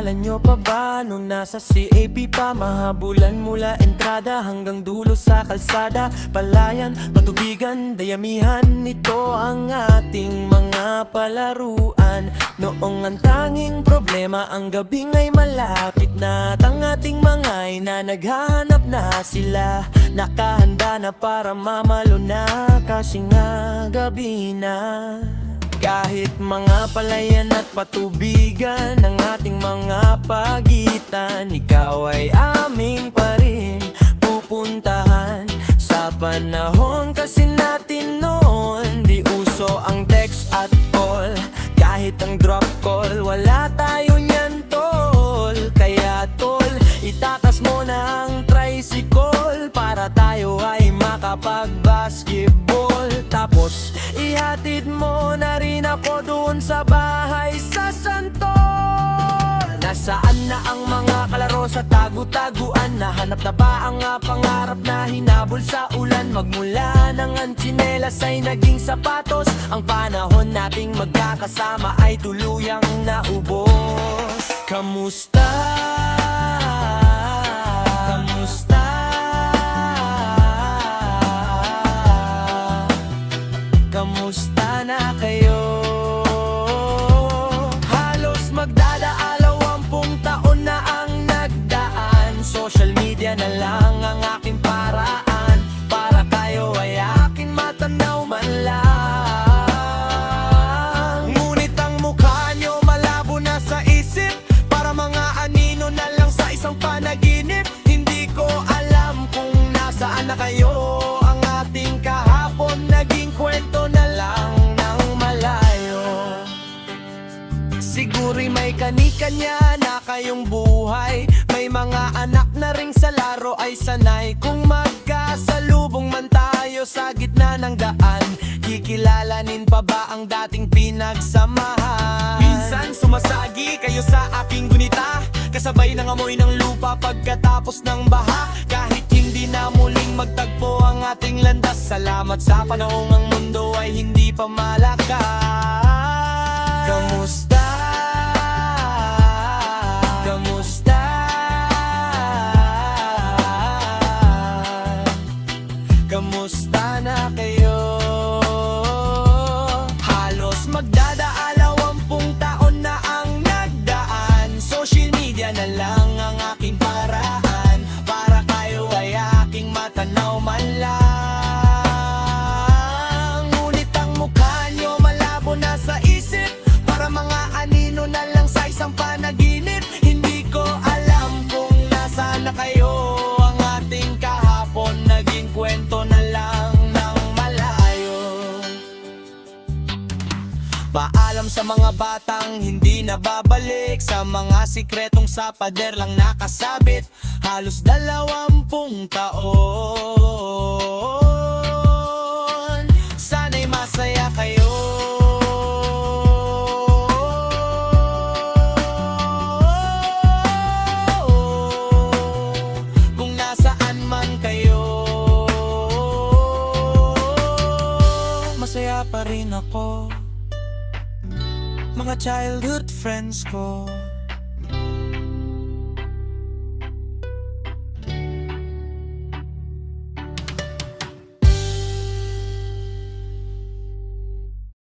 Naalala nyo pa ba nung nasa CAP pa? Mahabulan mula entrada hanggang dulo sa kalsada. Palayan, patubigan, dayamihan, ito ang ating mga palaruan. Noong ang tanging problema, ang gabing ay malapit na. At ang ating mga ina naghahanap na sila. Nakahanda na para mamalo na, kasi nga gabi na. Kahit mga palayan at patubigan ng ating mga pagitan, ikaw ay aming pa rin pupuntahan. Sa panahon kasi natin noon, di uso ang text at call. Kahit ang drop call, wala tayo niyan tol. Kaya tol, itakas mo na ang tricycle para tayo ay makapag-basketball. Tapos ihatid mo na rin ako doon sa bahay sa Santol. Nasaan na ang mga kalaro sa tagu-taguan? Nahanap na ba ang pangarap na hinabol sa ulan? Magmula ng antsinelas ay naging sapatos. Ang panahon nating magkakasama ay tuluyang naubos. Kamusta? Kamusta? Kamusta na kayo? Halos magdadalawampung taon na ang nagdaan. Social media na lang ang aking paraan para kayo ay aking matanaw man lang. Ngunit ang mukha nyo malabo na sa isip, para mga anino na lang sa isang panaginip. Hindi ko alam kung nasaan na kayo. Ang ating kahapon naging kwento na lang ng malayo. Siguro'y may kani-kanya na kayong buhay. May mga anak na ring sa laro ay sanay. Kung magkasalubong man tayo sa gitna ng daan, kikilalanin pa ba ang dating pinagsamahan? Minsan sumasagi kayo sa aking gunita, kasabay ng amoy ng lupa pagkatapos ng baha. Kahit hindi na muling magtagpo ang ating landas, salamat sa panahong ang mundo ay hindi pa malakas. Kamusta? Kamusta? Kamusta na kayo? Halos magdadalawampung taon na ang nagdaan. Social media na lang ang aking paraan para kayo ay aking matanaw man lang. Ngunit ang mukha nyo malabo na sa isip, para mga anino na lang sa isang panaginip. Hindi ko alam kung nasaan na kayo. Ang ating kahapon naging kwento na lang ng malayo. Paalam sa mga batang hindi na babalik, sa mga sikretong sa pader lang nakasabit. Halos 20 taon, sana'y masaya kayo. Kung nasaan man kayo, masaya pa rin ako. Mga childhood friends ko,